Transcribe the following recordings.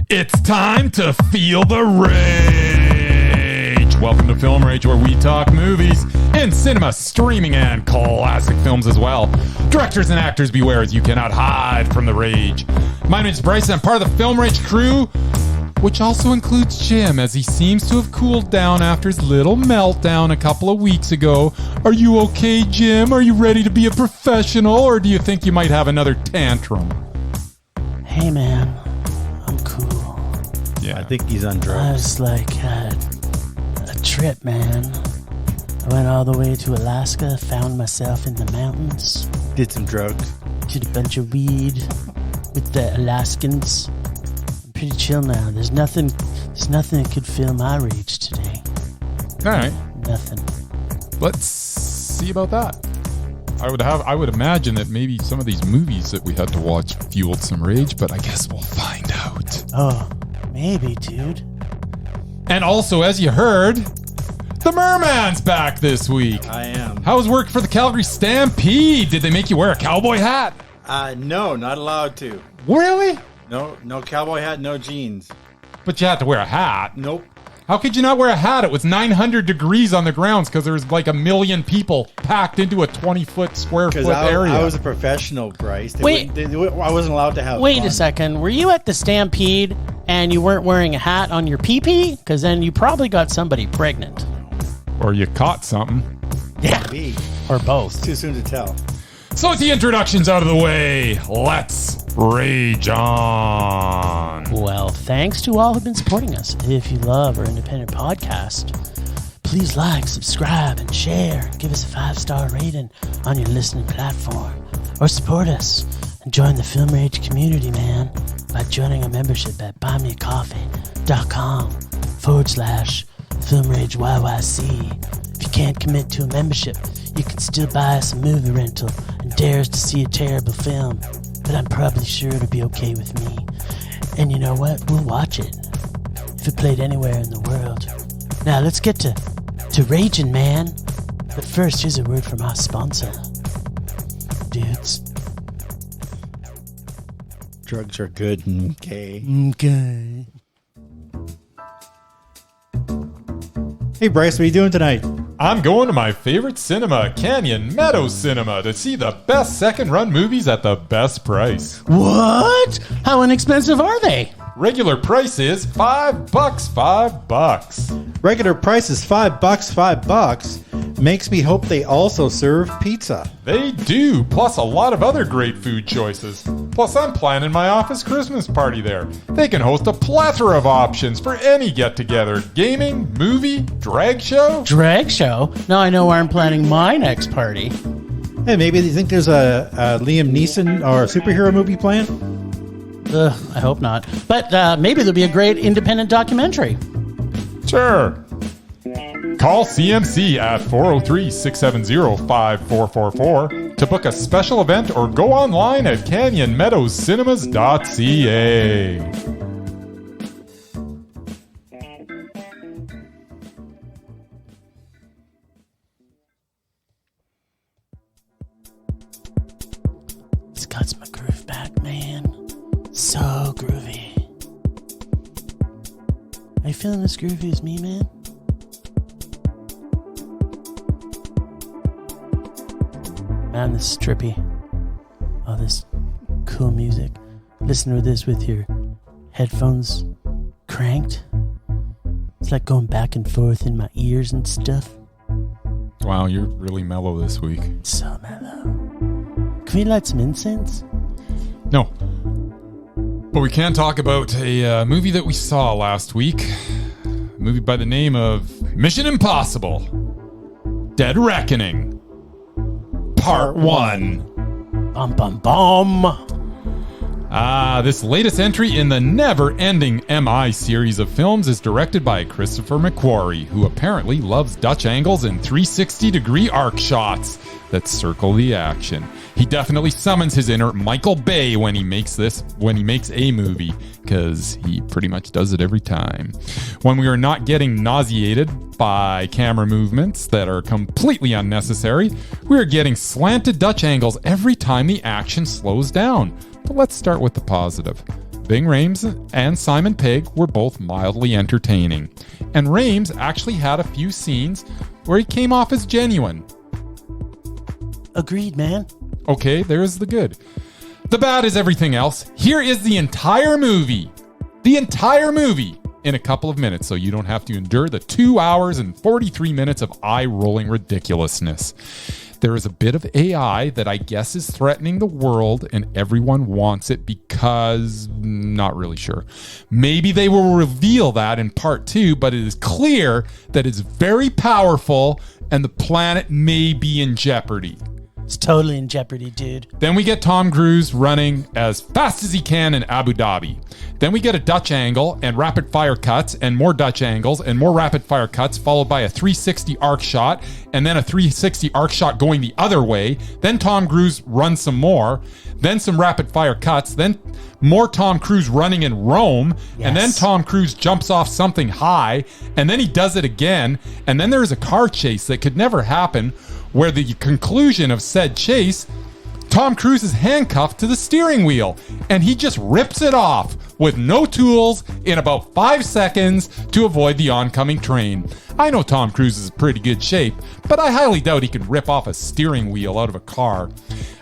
It's time to feel the rage. Welcome to Film Rage, where we talk movies in cinema, streaming, and classic films as well. Directors and actors beware, as you cannot hide from the rage. My name is Bryce, and I'm part of the Film Rage crew, which also includes Jim, as he seems to have cooled down after his little meltdown a couple of weeks ago. Are you okay, Jim? Are you ready to be a professional, or do you think you might have another tantrum? Hey, man. I'm cool. Yeah. I think he's on drugs. I was like, had a trip, man. I went all the way to Alaska, found myself in the mountains. Did some drugs. Did a bunch of weed with the Alaskans. I'm pretty chill now. There's nothing that could fill my rage today. All right. Nothing. Let's see about that. I would imagine that maybe some of these movies that we had to watch fueled some rage, but I guess we'll find out. Oh, maybe, dude. And also, as you heard, the Merman's back this week. I am. How was work for the Calgary Stampede? Did they make you wear a cowboy hat? No, not allowed to. Really? No cowboy hat, no jeans. But you had to wear a hat. Nope. How could you not wear a hat? It was 900 degrees on the grounds because there was like 1 million people packed into a 20-foot square foot area. I was a professional, Bryce. Wait. I wasn't allowed to have Wait fun. a second. Were you at the Stampede and you weren't wearing a hat on your pee-pee? Because then you probably got somebody pregnant. Or you caught something. Yeah. Me. Or both. Too soon to tell. So with the introductions out of the way, let's rage on. Well, thanks to all who've been supporting us. If you love our independent podcast, please like, subscribe, and share. Give us a 5-star rating on your listening platform. Or support us and join the Film Rage community, man, by joining a membership at buymeacoffee.com/Film Rage YYC. If you can't commit to a membership, you can still buy us a movie rental and dare us to see a terrible film. But I'm probably sure it'll be okay with me. And you know what? We'll watch it. If it played anywhere in the world. Now let's get to raging, man. But first, here's a word from our sponsor. Dudes. Drugs are good. Okay. Okay. Hey, Bryce, what are you doing tonight? I'm going to my favorite cinema, Canyon Meadows Cinema, to see the best second-run movies at the best price. What? How inexpensive are they? Regular price is $5, $5. Regular price is $5. Makes me hope they also serve pizza. They do, plus a lot of other great food choices. Plus, I'm planning my office Christmas party there. They can host a plethora of options for any get-together. Gaming, movie, drag show. Drag show? Now I know where I'm planning my next party. Hey, maybe you think there's a Liam Neeson or a superhero movie planned? I hope not. But maybe there'll be a great independent documentary. Sure. Call CMC at 403-670-5444 to book a special event or go online at canyonmeadowscinema.ca. It's got my groove back, man. So groovy. Are you feeling as groovy as me, man? Man, this is trippy. All this cool music. Listen to this with your headphones cranked. It's like going back and forth in my ears and stuff. Wow, you're really mellow this week. It's so mellow. Can we light some incense? No. But we can talk about a movie that we saw last week. A movie by the name of Mission Impossible: Dead Reckoning. Part 1. Bum bum bum. This latest entry in the never-ending MI series of films is directed by Christopher McQuarrie, who apparently loves Dutch angles and 360-degree arc shots that circle the action. He definitely summons his inner Michael Bay when he makes a movie, because he pretty much does it every time. When we are not getting nauseated by camera movements that are completely unnecessary, we are getting slanted Dutch angles every time the action slows down. But let's start with the positive. Ving Rhames and Simon Pegg were both mildly entertaining. And Rhames actually had a few scenes where he came off as genuine. Agreed, man. Okay, there's the good. The bad is everything else. Here is the entire movie. The entire movie in a couple of minutes, so you don't have to endure the 2 hours and 43 minutes of eye-rolling ridiculousness. There is a bit of AI that I guess is threatening the world, and everyone wants it because... not really sure. Maybe they will reveal that in part 2, but it is clear that it's very powerful and the planet may be in jeopardy. It's totally in jeopardy, dude. Then we get Tom Cruise running as fast as he can in Abu Dhabi. Then we get a Dutch angle and rapid fire cuts and more Dutch angles and more rapid fire cuts, followed by a 360 arc shot and then a 360 arc shot going the other way. Then Tom Cruise runs some more, then some rapid fire cuts, then more Tom Cruise running in Rome, and then Tom Cruise jumps off something high, and then he does it again, and then there's a car chase that could never happen, where the conclusion of said chase, Tom Cruise is handcuffed to the steering wheel, and he just rips it off with no tools in about 5 seconds to avoid the oncoming train. I know Tom Cruise is in pretty good shape, but I highly doubt he can rip off a steering wheel out of a car.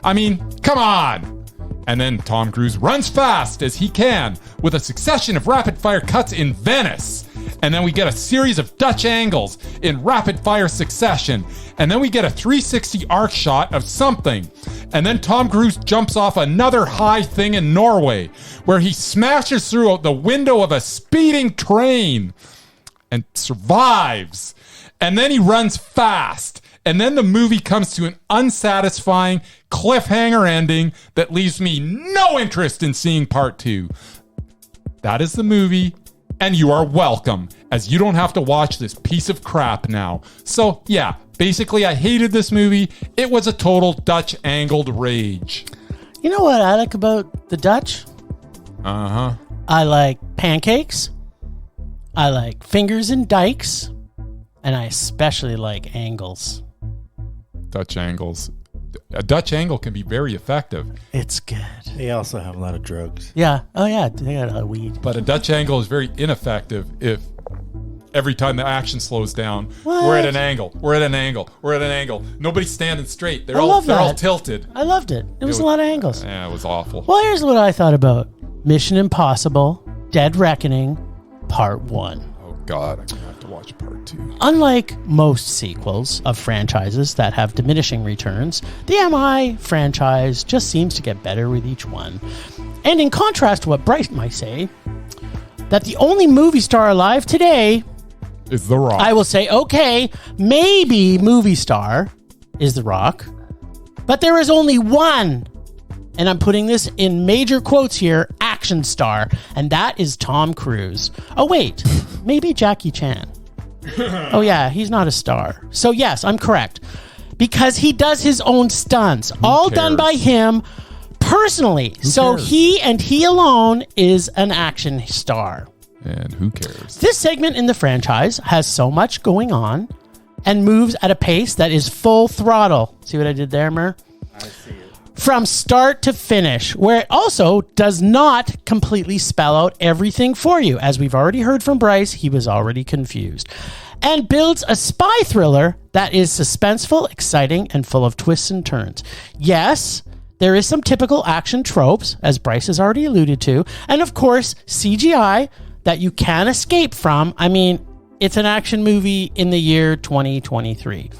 I mean, come on! And then Tom Cruise runs fast as he can with a succession of rapid-fire cuts in Venice. And then we get a series of Dutch angles in rapid-fire succession. And then we get a 360 arc shot of something. And then Tom Cruise jumps off another high thing in Norway, where he smashes through the window of a speeding train and survives. And then he runs fast. And then the movie comes to an unsatisfying cliffhanger ending that leaves me no interest in seeing part 2. That is the movie, and you are welcome, as you don't have to watch this piece of crap now. So, yeah, basically I hated this movie. It was a total Dutch angled rage. You know what I like about the Dutch? Uh-huh. I like pancakes. I like fingers and dikes. And I especially like angles. Dutch angles. A Dutch angle can be very effective. It's good. They also have a lot of drugs. Yeah. Oh, yeah. They got a lot of weed. But a Dutch angle is very ineffective if every time the action slows down, What? we're at an angle. We're at an angle. We're at an angle. Nobody's standing straight. They're I all love they're all that. tilted. I loved it. It was a lot of angles. Yeah, it was awful. Well, here's what I thought about Mission Impossible Dead Reckoning Part 1. Oh God, I'm gonna have to watch part 2. Unlike most sequels of franchises that have diminishing returns, the MI franchise just seems to get better with each one. And in contrast to what Bryce might say, that the only movie star alive today Is The Rock. I will say, okay, maybe movie star is The Rock, but there is only one, and I'm putting this in major quotes here, action star, and that is Tom Cruise. Oh, wait, maybe Jackie Chan. Oh, yeah, he's not a star. So, yes, I'm correct. Because he does his own stunts, all done by him personally. So cares? he and he alone is an action star. And who cares? This segment in the franchise has so much going on and moves at a pace that is full throttle. See what I did there, Mur? I see it. From start to finish, where it also does not completely spell out everything for you. As we've already heard from Bryce, he was already confused. And builds a spy thriller that is suspenseful, exciting, and full of twists and turns. Yes, there is some typical action tropes, as Bryce has already alluded to, and of course, CGI that you can't escape from. I mean, it's an action movie in the year 2023.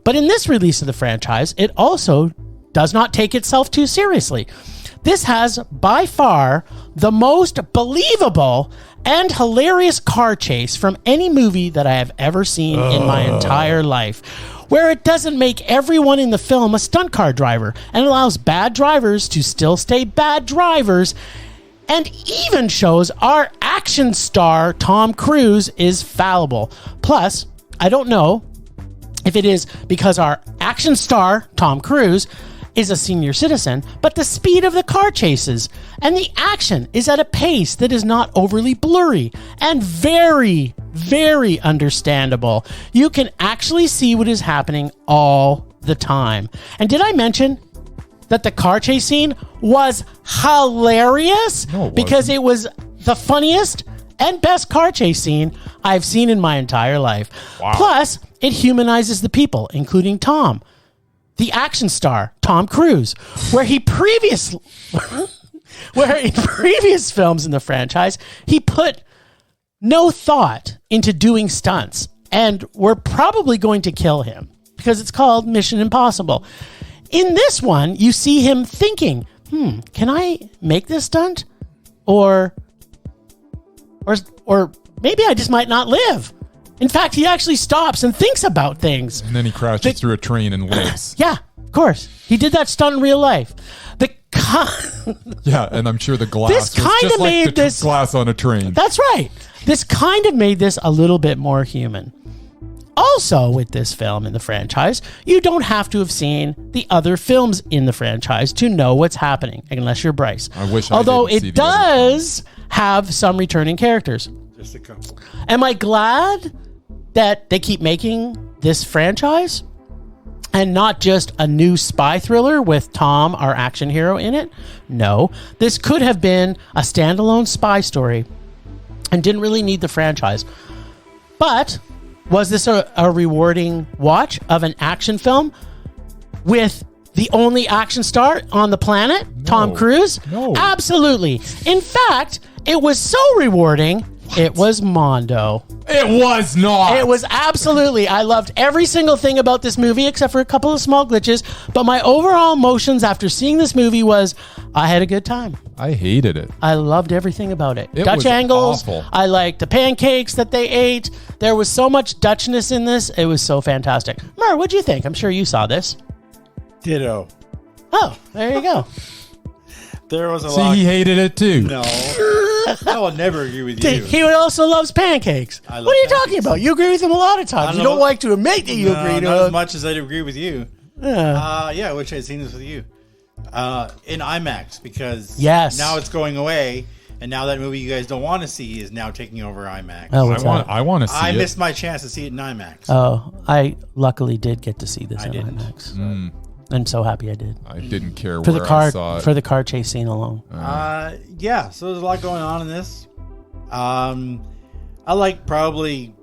But in this release of the franchise, it also does not take itself too seriously. This has, by far, the most believable and hilarious car chase from any movie that I have ever seen in my entire life, where it doesn't make everyone in the film a stunt car driver and allows bad drivers to still stay bad drivers, and even shows our action star Tom Cruise is fallible. Plus, I don't know if it is because our action star Tom Cruise is a senior citizen, but the speed of the car chases and the action is at a pace that is not overly blurry and very, very understandable. You can actually see what is happening all the time. And did I mention that the car chase scene was hilarious No, it because wasn't. it was the funniest and best car chase scene I've seen in my entire life. Wow. Plus, it humanizes the people, including Tom, the action star, Tom Cruise, where in previous films in the franchise, he put no thought into doing stunts, and we're probably going to kill him because it's called Mission Impossible. In this one, you see him thinking, can I make this stunt? Or maybe I just might not live. In fact, he actually stops and thinks about things. And then he crashes through a train and lives. Yeah, of course. He did that stunt in real life. Yeah, and I'm sure the glass This was kinda just like made the this- glass on a train. That's right. This kind of made this a little bit more human. Also, with this film in the franchise, you don't have to have seen the other films in the franchise to know what's happening, unless you're Bryce. I wish I Although didn't see it the other does have some returning characters. Just a couple. Am I glad that they keep making this franchise and not just a new spy thriller with Tom, our action hero, in it? No. This could have been a standalone spy story and didn't really need the franchise. But was this a rewarding watch of an action film with the only action star on the planet, Tom Cruise? No. Absolutely. In fact, it was so rewarding, it was Mondo. It was not. It was absolutely. I loved every single thing about this movie except for a couple of small glitches. But my overall emotions after seeing this movie was I had a good time. I hated it. I loved everything about it. It Dutch was angles. awful. I liked the pancakes that they ate. There was so much Dutchness in this. It was so fantastic. Mer, what'd you think? I'm sure you saw this. Ditto. Oh, there you go. There was a See, lot. he hated it too. No. I will never agree with you. He also loves pancakes. I love What are you talking pancakes. about? You agree with him a lot of times. I You don't don't know. like to admit that you agree to not him. as much as I'd agree with you. Yeah, I wish I'd seen this with you. In IMAX, because Yes. now it's going away, and now that movie you guys don't want to see is now taking over IMAX. Oh, I what's want. that? I want to see I it. missed my chance to see it in IMAX. Oh, I luckily did get to see this I in didn't. IMAX. I'm so happy I did. I didn't care For where the I saw it. car chase scene alone. Yeah, so there's a lot going on in this. I like probably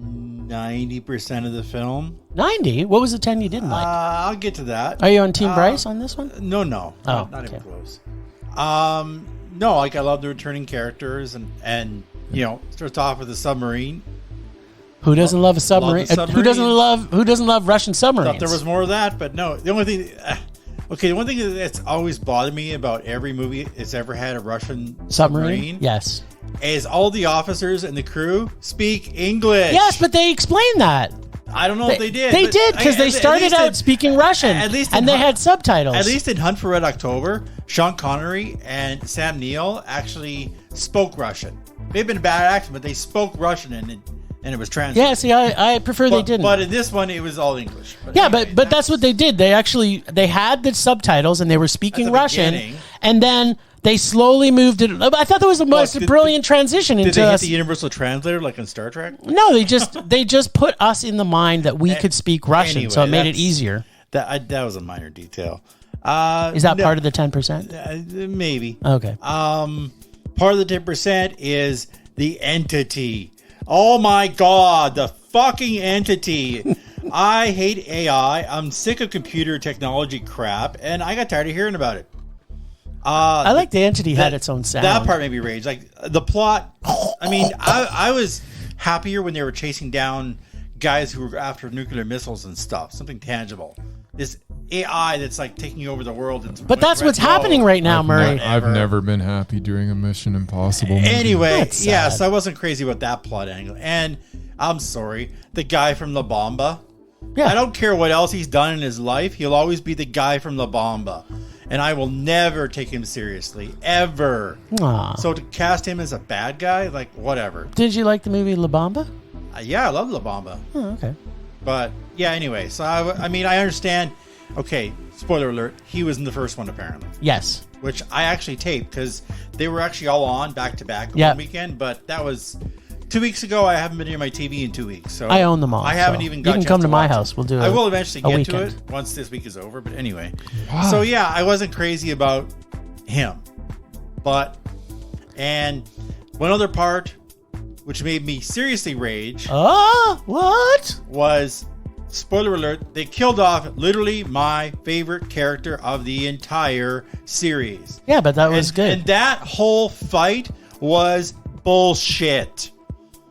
90% of the film. 90? What was the 10 you didn't like? I'll get to that. Are you on Team Bryce on this one? No, Oh, not okay. even close. No, like I love the returning characters, and you know, starts off with a submarine. Who doesn't love a submarine? Love the Who doesn't submarine. love Russian submarines? Thought there was more of that, but no. The only thing, the one thing that's always bothered me about every movie that's ever had a Russian submarine Yes. is all the officers and the crew speak English. Yes, but they explained that. I don't know if they did. They but did because they at started least out in- speaking Russian, at least and in they Hunt- had subtitles. At least in Hunt for Red October, Sean Connery and Sam Neill actually spoke Russian. They've been a bad accent, but they spoke Russian and it was translated. Yeah, see, I prefer they didn't. But in this one, it was all English. Yeah, anyway, but that's what they did. They had the subtitles and they were speaking At the Russian, beginning. and then they slowly moved it. I thought that was the most did- brilliant transition Did into they hit us. the universal translator like in Star Trek? No, they just put us in the mind that we could speak Russian, Anyway, so it made it that's- easier. That was a minor detail. Is that part of the 10%? Maybe. Okay. Part of the 10% is the entity. Oh my god, the fucking entity. I hate AI. I'm sick of computer technology crap, and I got tired of hearing about it. I like the entity had its own sound. That part made me rage. Like the plot. I mean, I was happier when they were chasing down guys who were after nuclear missiles and stuff. Something tangible. This AI that's like taking over the world. But that's what's happening right now, Murray. I've never been happy during a Mission Impossible movie. Anyway, That's sad. yes, I wasn't crazy about that plot angle. And I'm sorry, the guy from La Bamba. Yeah. I don't care what else he's done in his life. He'll always be the guy from La Bamba. And I will never take him seriously. Ever. Aw. So to cast him as a bad guy, like, whatever. Did you like the movie La Bamba? Yeah, I love La Bamba. Oh, okay. But, yeah, anyway. So, I mean, I understand. Okay, spoiler alert. He was in the first one, apparently. Yes. Which I actually taped because they were actually all on back-to-back Yeah. one weekend. But that was 2 weeks ago. I haven't been near my TV in 2 weeks. So I own them all, I haven't so even you got can a chance come to my watch house. it. We'll do I a- will eventually a get to weekend. it once this week is over. But anyway. So, yeah, I wasn't crazy about him. And one other part, which made me seriously rage. What? Was, spoiler alert, they killed off literally my favorite character of the entire series. Yeah, but that was good. And that whole fight was bullshit.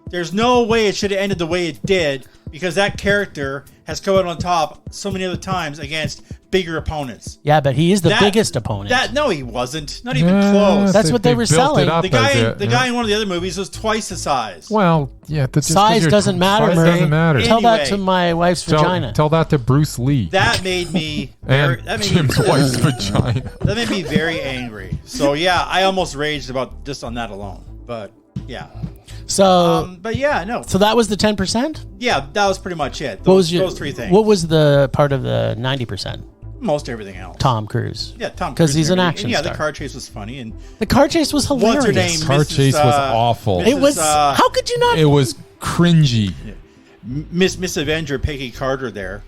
There's no way it should have ended the way it did, because that character has come out on top so many other times against bigger opponents. Yeah, but he is the biggest opponent. No, he wasn't. Not even close. That's what they were selling. The guy in one of the other movies was twice the size. Well, yeah. Size doesn't matter, Size Murray. doesn't matter. Tell that to my wife's vagina. Tell that to Bruce Lee. That made me... Jim's wife's vagina. That made me very angry. So, yeah, I almost raged about just on that alone. But, yeah. So, but yeah, no. So that was the 10%? Yeah, that was pretty much it. Those three things. What was the part of the 90%? Most everything else. Tom Cruise. Yeah, Tom Cruise. Because he's an action star. Yeah, the car chase was funny. And the car chase was hilarious. What's her name? The car chase was awful. It was... how could you not... It was cringy. Yeah. Miss Avenger, Peggy Carter there.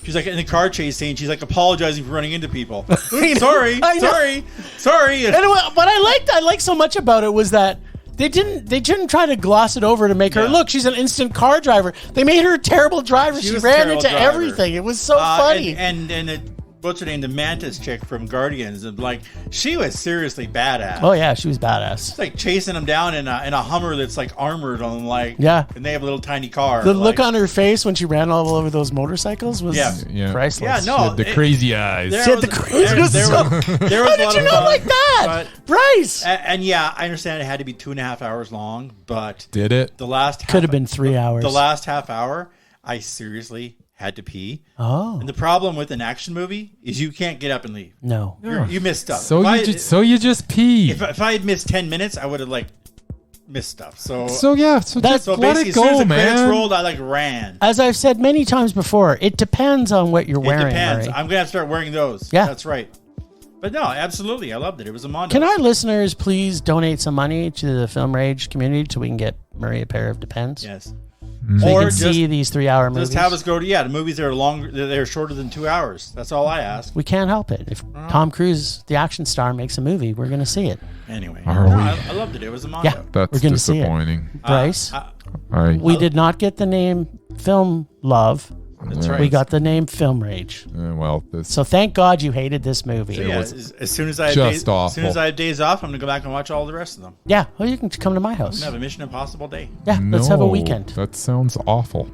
She's like in the car chase scene. She's like apologizing for running into people. Sorry. And what I liked so much about it was that they didn't try to gloss it over to make her look. She's an instant car driver. They made her a terrible driver. She ran into everything. It was so funny. And what's her name? The Mantis chick from Guardians. And like she was seriously badass. Oh yeah, she was badass. It's like chasing them down in a Hummer that's like armored on and they have a little tiny car. The look on her face when she ran all over those motorcycles was priceless. Yeah, no, she had the crazy eyes. She had the crazy eyes. How did you not like that, Bryce? And yeah, I understand it had to be 2.5 hours long, but did it? The last could have been 3 hours. The last half hour, I seriously had to pee. Oh. And the problem with an action movie is you can't get up and leave. No. You miss stuff. So you just pee. If I had missed 10 minutes, I would have missed stuff. So just let basically, it as soon go, as the credits man. rolled, I ran. As I've said many times before, it depends on what you're wearing. It depends. Murray. I'm gonna have to start wearing those. Yeah, that's right. But no, absolutely, I loved it. It was a Mondo. Can our listeners please donate some money to the Film Rage community so we can get Murray a pair of Depends? Yes. So you can see these 3 hour movies. Just have us go to the movies that are longer. They're shorter than 2 hours. That's all I ask. We can't help it. If Tom Cruise, the action star, makes a movie, we're going to see it. Anyway, I loved it. It was a Mondo. Yeah, that's we're gonna disappointing. See it. Bryce, we did not get the name Film Love. That's right. We got the name Film Rage. So thank God you hated this movie. So yeah, as soon as I have days off, I'm gonna go back and watch all the rest of them. Yeah, well, you can come to my house. I'm gonna have a Mission Impossible day. Yeah, let's have a weekend. That sounds awful.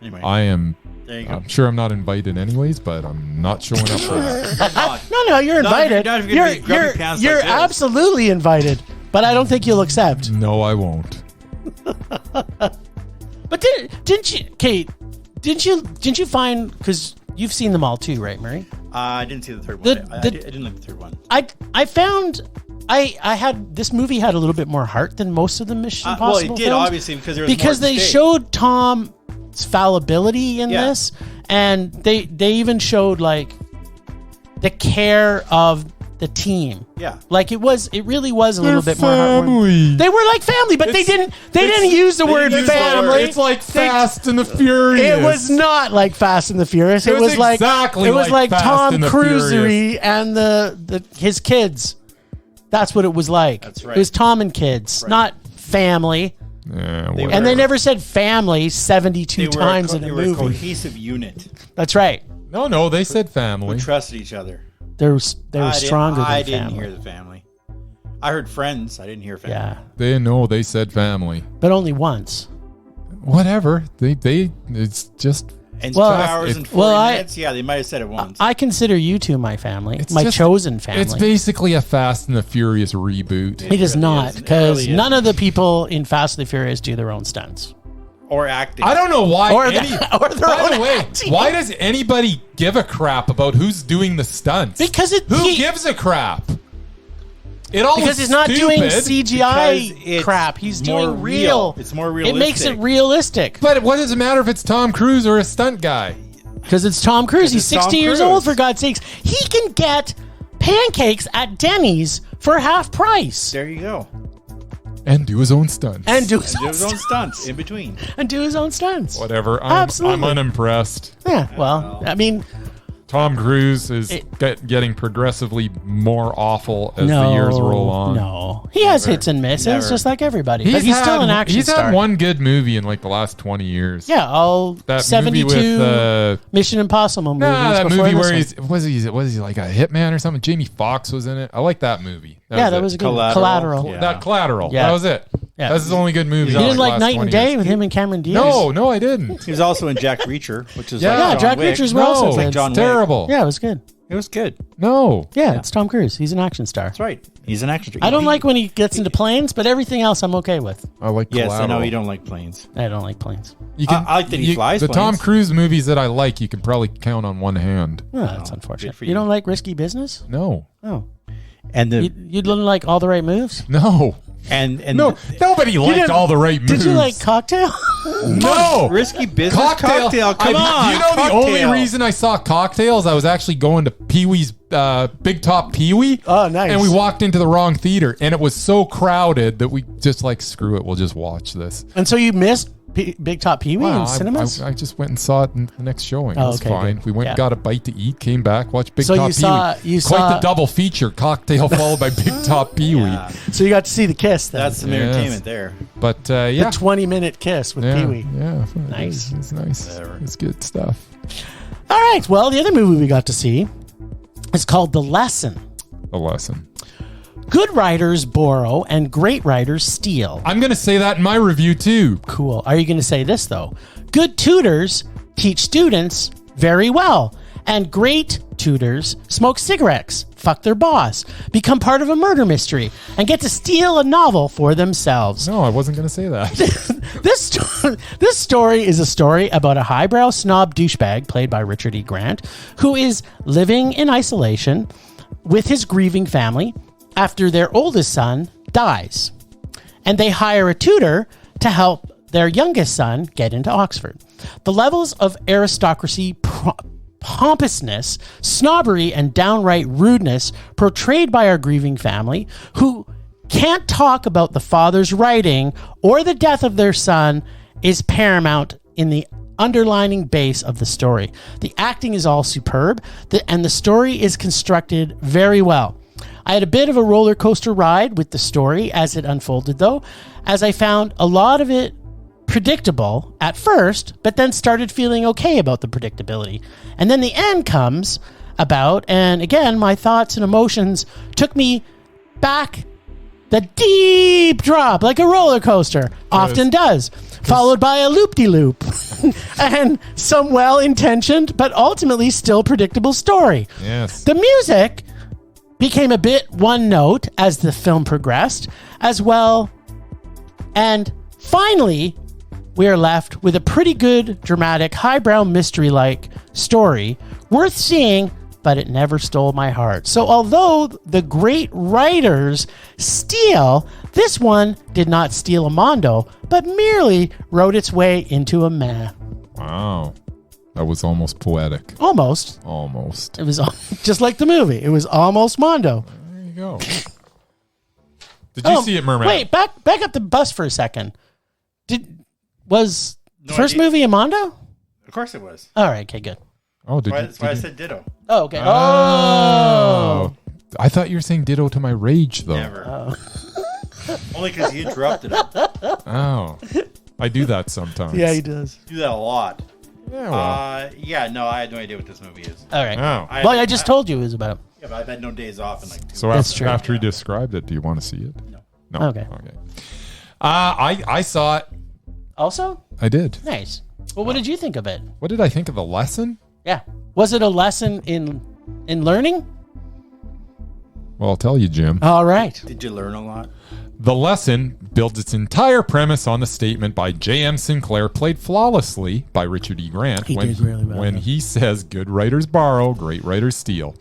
Anyway, I am. There you go. I'm sure I'm not invited anyways, but I'm not showing up for that. No, you're invited. You're absolutely invited, but I don't think you'll accept. No, I won't. But didn't you, Kate? Didn't you find, because you've seen them all too, right, Murray? I didn't see the third one. I didn't like the third one. I found this movie had a little bit more heart than most of the Mission Impossible Well, it did, films, obviously, because they showed Tom's fallibility in this, and they even showed like the care of the team. Yeah, like it really was a little bit more heartwarming. They were like family, but they didn't use the word family. It's like Fast and the Furious. It was not like Fast and the Furious. It was like exactly it was like Tom Cruise and his kids. That's what it was like. That's right. It was Tom and kids, not family. Yeah, and they never said family 72 times in a movie. They were a cohesive unit. That's right. No, they said family. We trusted each other. They were stronger than family. I didn't hear the family. I heard friends. I didn't hear family. Yeah. They said family. But only once. Whatever. It's just... In 2 hours and 40 minutes? Yeah, they might have said it once. I consider you two my family. My chosen family. It's basically a Fast and the Furious reboot. It is not, because none of the people in Fast and the Furious do their own stunts. Or acting. I don't know why. By the way, acting. Why does anybody give a crap about who's doing the stunts? Because who gives a crap? Because he's not doing CGI crap. He's doing real. It's more realistic. It makes it realistic. But what does it matter if it's Tom Cruise or a stunt guy? Because it's Tom Cruise. He's 60 years old, for God's sakes. He can get pancakes at Denny's for half price. There you go. And do his own stunts. And do his own stunts in between. And do his own stunts. Whatever. I'm unimpressed. Yeah, well, I mean, Tom Cruise is getting progressively more awful as the years roll on. No, he has hits and misses, just like everybody. But he's still an action He's star. had one good movie in like the last 20 years. Yeah, all that 72 movie with, Mission Impossible movies. That movie where was he like a hitman or something? Jamie Foxx was in it. I like that movie. That was a good Collateral. Yeah. That Collateral. Yeah. That was it. Yeah. That's his only good movie. You didn't like Night and Day with him and Cameron Diaz? No, I didn't. He was also in Jack Reacher, which is Jack Reacher's also like John Wick. Terrible. Yeah, it was good. It was good. No. Yeah, it's Tom Cruise. He's an action star. That's right. He's an action star. I don't like when he gets into planes, but everything else I'm okay with. I like Collateral. Yes, I know you don't like planes. I don't like planes. I like that he flies the planes. Tom Cruise movies that I like, you can probably count on one hand. Oh, that's unfortunate. for You don't like Risky Business? No. Oh. And You didn't like All the Right Moves? No. And no, nobody liked All the Right Moves. Did you like Cocktail? No. Risky Business? Cocktail. Come on. You know the only reason I saw Cocktail is I was actually going to Pee-wee's Big Top Pee-wee. Oh, nice. And we walked into the wrong theater, and it was so crowded that we just like, screw it, we'll just watch this. And so you missed Big Top Pee-wee in cinemas? I just went and saw it in the next showing. It was fine. Good. We went and got a bite to eat, came back, watched Big So Top you saw- Pee-wee. you Quite saw- the double feature, Cocktail followed by Big Top Pee-wee. Yeah. So you got to see the kiss then. That's some entertainment there. But the yeah. 20-minute kiss with Pee-wee. Yeah. Nice. It's nice. Whatever. It's good stuff. All right. Well, the other movie we got to see is called The Lesson. A lesson. Good writers borrow and great writers steal. I'm going to say that in my review too. Cool. Are you going to say this, though? Good tutors teach students very well. And great tutors smoke cigarettes, fuck their boss, become part of a murder mystery, and get to steal a novel for themselves. No, I wasn't going to say that. This story is a story about a highbrow snob douchebag, played by Richard E. Grant, who is living in isolation with his grieving family after their oldest son dies. And they hire a tutor to help their youngest son get into Oxford. The levels of aristocracy, pompousness, snobbery, and downright rudeness portrayed by our grieving family, who can't talk about the father's writing or the death of their son, is paramount in the underlining base of the story. The acting is all superb, and the story is constructed very well. I had a bit of a roller coaster ride with the story as it unfolded, though, as I found a lot of it predictable at first, but then started feeling okay about the predictability. And then the end comes about, and again, my thoughts and emotions took me back the deep drop, like a roller coaster often does, followed by a loop-de-loop and some well-intentioned but ultimately still predictable story. Yes. The music became a bit one note as the film progressed as well. And finally, we are left with a pretty good, dramatic, highbrow mystery-like story worth seeing, but it never stole my heart. So although the great writers steal, this one did not steal a mondo, but merely wrote its way into a meh. Wow. That was almost poetic. Almost. Almost. It was just like the movie. It was almost mondo. There you go. Did you see it, Murman? Wait, back up the bus for a second. Was the first movie a mondo? Of course it was. All right, okay, good. Oh, That's why I said ditto. Oh, okay. Oh. I thought you were saying ditto to my rage, though. Never. Oh. Only because you interrupted it. Oh. I do that sometimes. Yeah, he does. Do that a lot. Yeah, well. No, I had no idea what this movie is. All right. Oh. I just told you it was about. Yeah, but I've had no days off in like 2 So weeks. after he described it, do you want to see it? No. Okay. I saw it. Also? I did. Nice. Well, what did you think of it? What did I think of the lesson? Yeah. Was it a lesson in learning? Well, I'll tell you, Jim. All right. Did you learn a lot? The lesson builds its entire premise on the statement by J.M. Sinclair, played flawlessly by Richard E. Grant, He did really well, when yeah. he says, "Good writers borrow, great writers steal."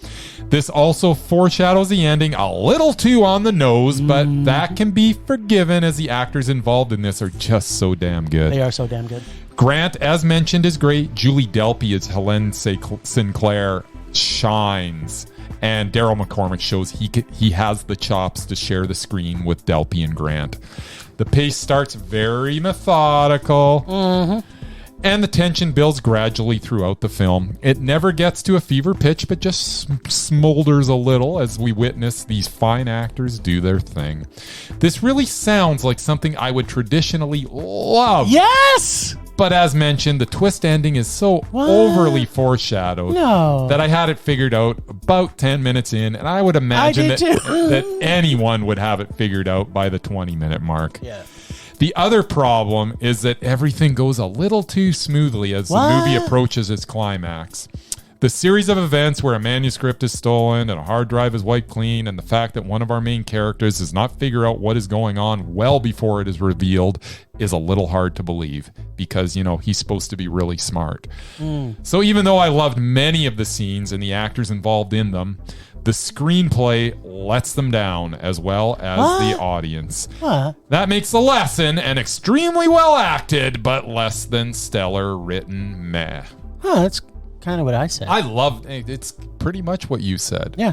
This also foreshadows the ending a little too on the nose, but that can be forgiven as the actors involved in this are just so damn good. They are so damn good. Grant, as mentioned, is great. Julie Delpy as Helene Sinclair shines. And Daryl McCormick shows he has the chops to share the screen with Delpy and Grant. The pace starts very methodical. And the tension builds gradually throughout the film. It never gets to a fever pitch, but just smolders a little as we witness these fine actors do their thing. This really sounds like something I would traditionally love. Yes! But as mentioned, the twist ending is so overly foreshadowed that I had it figured out about 10 minutes in, and I would imagine that anyone would have it figured out by the 20-minute mark. Yeah. The other problem is that everything goes a little too smoothly as the movie approaches its climax. The series of events where a manuscript is stolen and a hard drive is wiped clean, and the fact that one of our main characters does not figure out what is going on well before it is revealed is a little hard to believe because, you know, he's supposed to be really smart. So even though I loved many of the scenes and the actors involved in them, the screenplay lets them down as well as the audience. That makes the lesson an extremely well acted but less than stellar written meh. That's kind of what I said. I love it's pretty much what you said. Yeah.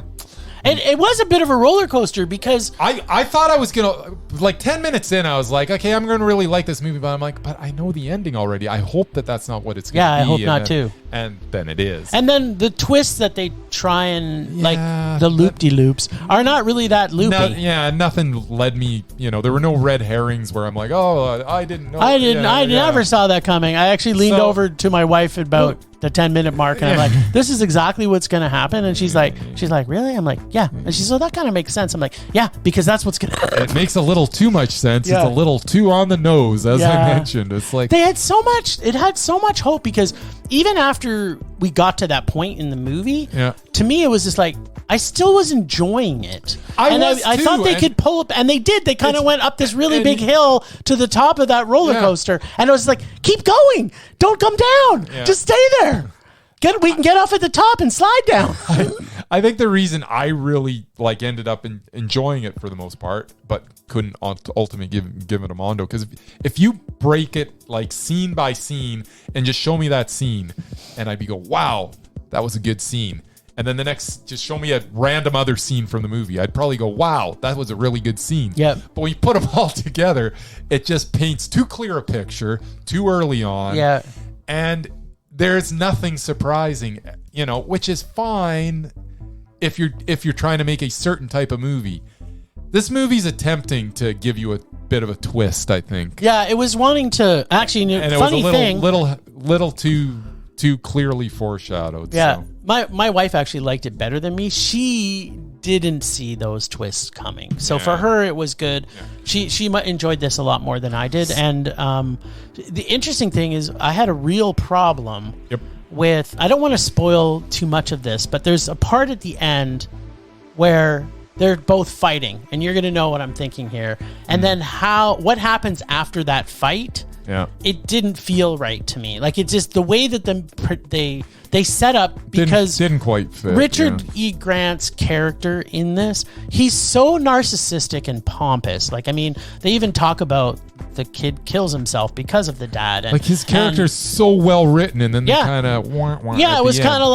It was a bit of a roller coaster because I thought I was gonna, like 10 minutes in I was like, okay, I'm gonna really like this movie, but I'm like, but I know the ending already. I hope that that's not what it's gonna be. Yeah, I hope not too. And then it is. And then the twists that they try and like the loop-de-loops are not really that loopy. Nothing led me, you know, there were no red herrings where I'm like, oh, I didn't know. I never saw that coming. I actually leaned over to my wife about the 10-minute mark, and I'm like, this is exactly what's going to happen. And she's like, really? I'm like, yeah. And she's like, that kind of makes sense. I'm like, yeah, because that's what's going to happen. It makes a little too much sense. Yeah. It's a little too on the nose, as I mentioned. It's like it had so much hope because even after we got to that point in the movie, to me, it was just like, I still was enjoying it. I thought they could pull up, and they did. They kind of went up this really big hill to the top of that roller coaster, and it was like, keep going. Don't come down. Just stay there. We can get off at the top and slide down. I think the reason I really ended up enjoying it for the most part, but couldn't ultimately give it a mondo, because if you break it like scene by scene and just show me that scene, and I'd be go, wow, that was a good scene. And then the next, just show me a random other scene from the movie, I'd probably go, wow, that was a really good scene. Yep. But when you put them all together, it just paints too clear a picture too early on. Yeah. And there's nothing surprising, you know, which is fine if you're trying to make a certain type of movie. This movie's attempting to give you a bit of a twist, I think. Yeah, it was wanting to actually. And funny it was thing, little too clearly foreshadowed. Yeah, so. my wife actually liked it better than me. She didn't see those twists coming, so for her it was good. Yeah. She enjoyed this a lot more than I did, and the interesting thing is I had a real problem with. I don't want to spoil too much of this, but there's a part at the end where they're both fighting, and you're going to know what I'm thinking here. And then what happens after that fight? Yeah, it didn't feel right to me. Like, it just, the way that they set up, because didn't quite fit. Richard E. Grant's character in this, he's so narcissistic and pompous. Like, I mean, they even talk about the kid kills himself because of the dad. And, like, his character's so well written, and then they kind of it was kind of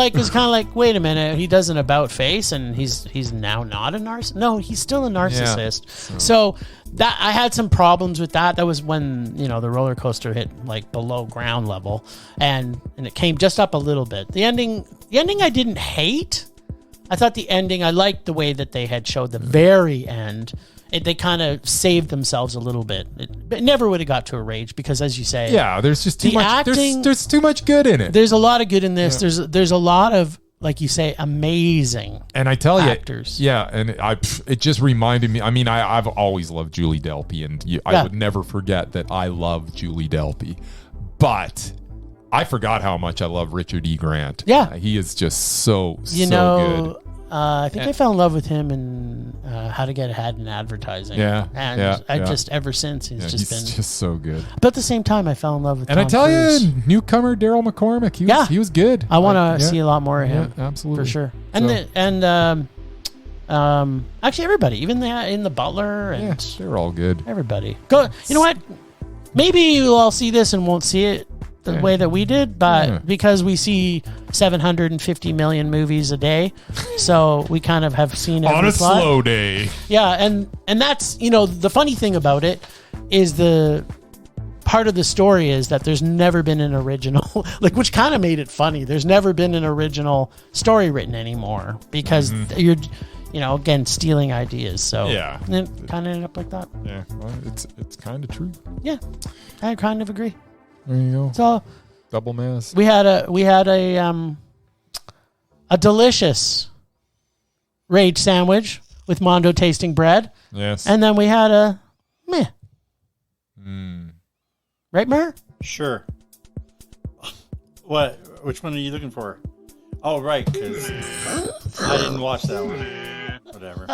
like, wait a minute, he does an about face, and he's now not a narcissist. No, he's still a narcissist. Yeah. So that I had some problems with that. That was when, you know, the roller coaster hit like below ground level, and it came just up a little bit. The ending I didn't hate. I thought the ending, I liked the way that they had showed the very end. They kind of saved themselves a little bit. It never would have got to a rage because, as you say, there's just too much. Acting, there's too much good in it. There's a lot of good in this. Yeah. There's a lot of, like you say, amazing. And I tell actors. And it just reminded me. I mean, I've always loved Julie Delpy, and I would never forget that I love Julie Delpy, but I forgot how much I love Richard E. Grant. Yeah, he is just so good. I think I fell in love with him in How to Get Ahead in Advertising. Just ever since he's been just so good. But at the same time, I fell in love with. And Tom I tell Cruise. you, newcomer Daryl McCormack, he was good. I want to see a lot more of him. Yeah, absolutely, for sure. Actually, everybody, even in the Butler, and they're all good. Everybody, go. You know what? Maybe I'll see this and won't see it the way that we did, but because we see 750 million movies a day, so we kind of have seen every on a plot. Slow day. Yeah, and that's, you know, the funny thing about it is part of the story is that there's never been an original, like, which kind of made it funny. There's never been an original story written anymore because you're, again, stealing ideas. So Yeah. it kind of ended up like that. Yeah, well, it's kind of true. Yeah, I kind of agree. There you go. So Double mass. we had a delicious Rage sandwich with Mondo tasting bread, Yes. and then we had a meh. Right, Mur? Sure. What? Which one are you looking for? Oh, right, because I didn't watch that one. Whatever.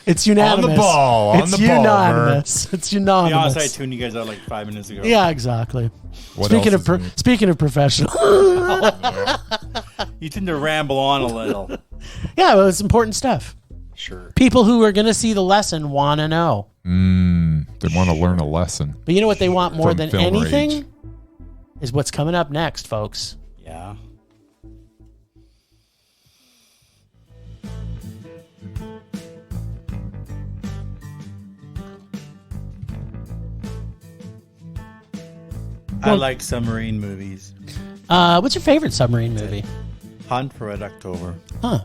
It's unanimous. On the ball. It's unanimous. It's To be unanimous. honest, I tuned you guys out like 5 minutes ago. Yeah, exactly. What Speaking else of is new? speaking of professional, You tend to ramble on a little. yeah, well, it's important stuff. Sure. People who are going to see the lesson want to know. They want to learn a lesson. But you know what they want more From than Film anything Rage. is what's coming up next, folks. Yeah. I like submarine movies. What's your favorite submarine movie? Hunt for Red October. Huh?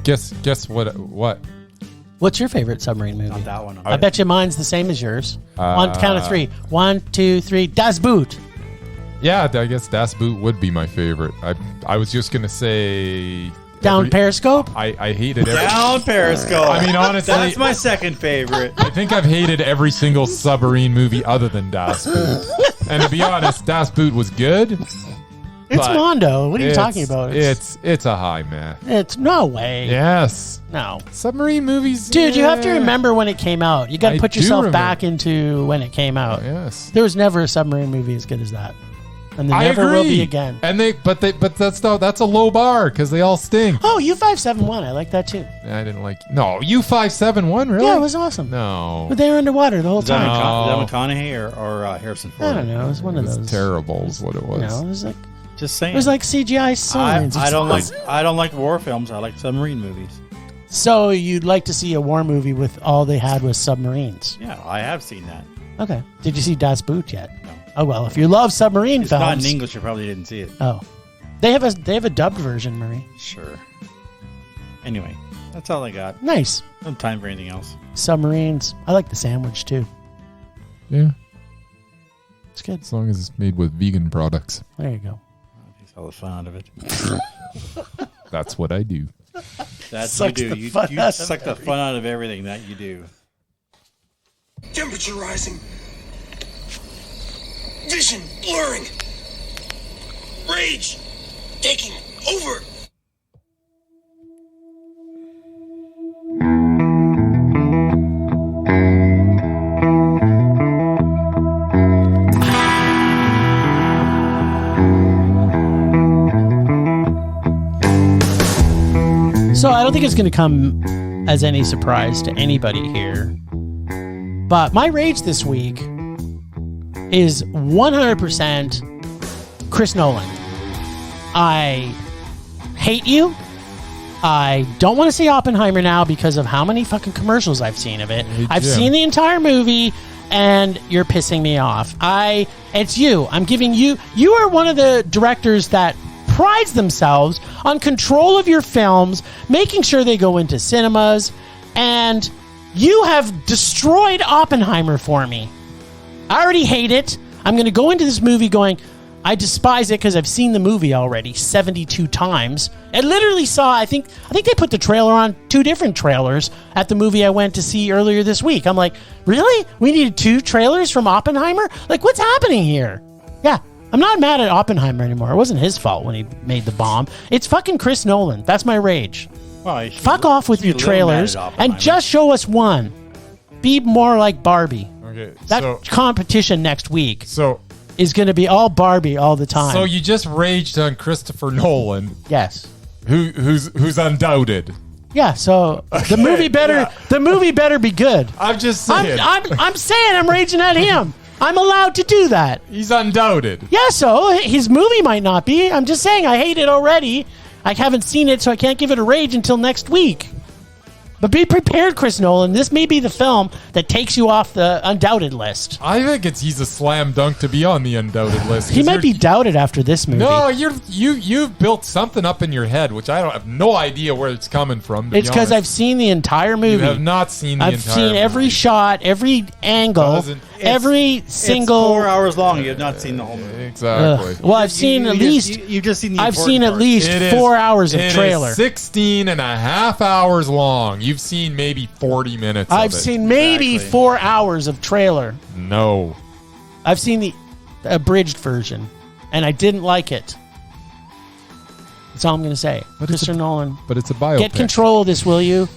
Guess what? What's your favorite submarine movie? Not that one. I bet you mine's the same as yours. On count of three. 1, 2, 3. Das Boot. Yeah, I guess Das Boot would be my favorite. I was just gonna say Down Periscope. I hated every. Down Periscope. I mean, honestly, That's my second favorite. I think I've hated every single submarine movie other than Das Boot. And to be honest, Das Boot was good. It's but Mondo. What are you talking about? It's a high man. It's no way. Yes. No. Submarine movies. Dude, you have to yeah. remember when it came out. You got to I put do yourself remember. back into when it came out. Yes. There was never a submarine movie as good as that. And there I never agree. will be again. And but that's a low bar because they all stink. Oh, U571. I like that too. I didn't like. No, U571 really? Yeah, it was awesome. No. But they were underwater the whole Is that, time. McConaughey or Harrison Ford? I don't know. It was one It of was those. terrible. Is what it was. It was like Just saying. it was like CGI signs. I don't like war films. I like submarine movies. So you'd like to see a war movie with all they had was submarines? Yeah, I have seen that. Okay. Did you see Das Boot yet? No. Oh well, if you love submarine It's films, not in English. You probably didn't see it. Oh, they have a dubbed version, Marie. Sure. Anyway, that's all I got. Nice. No time for anything else. Submarines. I like the sandwich too. Yeah. It's good. As long as it's made with vegan products. There you go. Takes all the fun out of it. That's what I do. That's Sucks you the do. You fun out of suck the fun out of everything that you do. Temperature rising. Vision blurring. Rage taking over. So I don't think it's going to come as any surprise to anybody here, but my rage this week is 100% Chris Nolan. I hate you. I don't want to see Oppenheimer now because of how many fucking commercials I've seen of it. I've Jim. seen the entire movie and you're pissing me off. It's you. I'm giving you are one of the directors that prides themselves on control of your films, making sure they go into cinemas, and you have destroyed Oppenheimer for me. I already hate it. I'm going to go into this movie going, I despise it because I've seen the movie already 72 times. I literally saw, I think they put the trailer on 2 different trailers at the movie I went to see earlier this week. I'm like, really? We needed 2 trailers from Oppenheimer? Like, what's happening here? Yeah, I'm not mad at Oppenheimer anymore. It wasn't his fault when he made the bomb. It's fucking Chris Nolan. That's my rage. Well, you should- Fuck off with you your should be a little mad trailers at Oppenheimer. and just show us one. Be more like Barbie. Okay. That competition next week So is going to be all Barbie all the time. so you just raged on Christopher Nolan, Yes. who's undoubted. Yeah, so the movie better be good. I'm just saying. I'm saying I'm raging at him. I'm allowed to do that. He's undoubted. Yeah, so his movie might not be. I'm just saying I hate it already. I haven't seen it, so I can't give it a rage until next week. But be prepared, Chris Nolan. This may be the film that takes you off the undoubted list. I think he's a slam dunk to be on the undoubted list. He might be doubted after this movie. No, you've built something up in your head, which I have no idea where it's coming from. It's because I've seen the entire movie. You have not seen the entire movie. I've seen every shot, every angle, every single. It's 4 hours long. You have not seen the whole movie. Exactly. Well, I've seen at least. You've just seen the I've seen at part. least 4 hours of trailer. It is 16 and a half hours long. You've seen maybe 40 minutes I've of it. seen maybe 4 hours of trailer. No. I've seen the abridged version, and I didn't like it. That's all I'm going to say. Mr. Nolan. But it's a biopic. Get control of this, will you?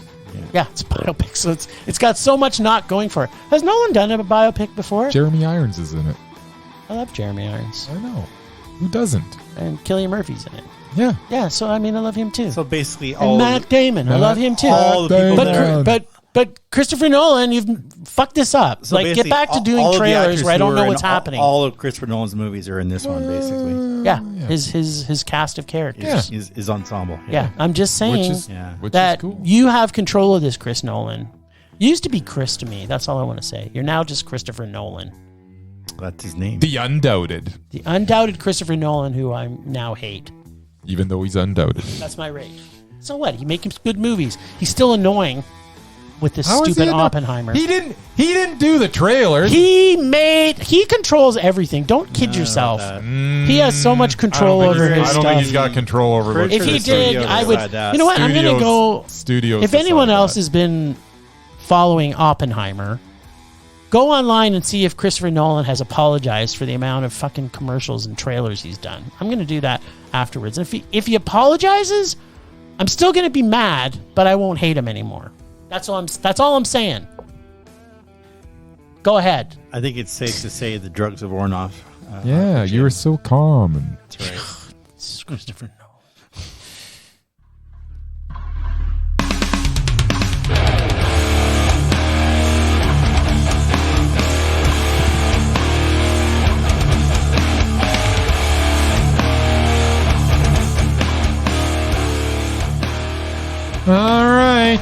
Yeah, it's a biopic, so it's got so much not going for it. Has Nolan done a biopic before? Jeremy Irons is in it. I love Jeremy Irons. I know. Who doesn't? And Cillian Murphy's in it. Yeah. Yeah, so I mean, I love him too. So basically, and Matt Damon, I love him too. All the people but Christopher Nolan, you've fucked this up. So like, get back to doing trailers where I don't know what's happening. All of Christopher Nolan's movies are in this one, basically. Yeah, his cast of characters. His ensemble. Yeah, I'm just saying that cool. You have control of this, Chris Nolan. You used to be Chris to me. That's all I want to say. You're now just Christopher Nolan. That's his name. The undoubted. The undoubted Christopher Nolan, who I now hate. Even though he's undoubted. That's my rage. So what? He makes good movies. He's still annoying with this stupid Oppenheimer. He didn't do the trailers. He controls everything. Don't kid yourself. He has so much control over his stuff. I don't think he's got control over it. If he did, I would. You know what? I'm going to go. Studios. If anyone else has been following Oppenheimer, go online and see if Christopher Nolan has apologized for the amount of fucking commercials and trailers he's done. I'm going to do that afterwards. And if he apologizes, I'm still going to be mad, but I won't hate him anymore. That's all I'm saying. Go ahead. I think it's safe to say the drugs have worn off. Yeah, you were so calm. That's right. This is Christopher Nolan. All right.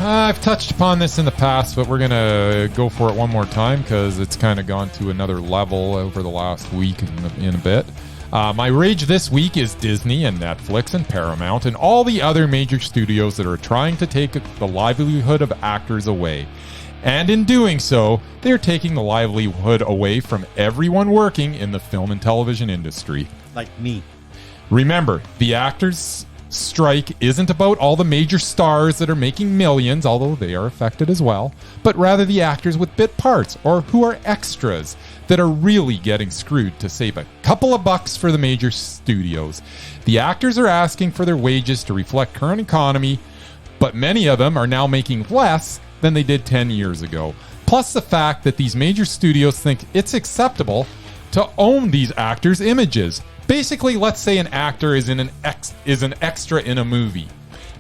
I've touched upon this in the past, but we're going to go for it one more time because it's kind of gone to another level over the last week in a bit. My rage this week is Disney and Netflix and Paramount and all the other major studios that are trying to take the livelihood of actors away. And in doing so, they're taking the livelihood away from everyone working in the film and television industry. Like me. Remember, the actors' strike isn't about all the major stars that are making millions, although they are affected as well, but rather the actors with bit parts or who are extras that are really getting screwed to save a couple of bucks for the major studios. The actors are asking for their wages to reflect current economy, but many of them are now making less than they did 10 years ago. Plus the fact that these major studios think it's acceptable to own these actors' images. Basically, let's say an actor is an extra in a movie.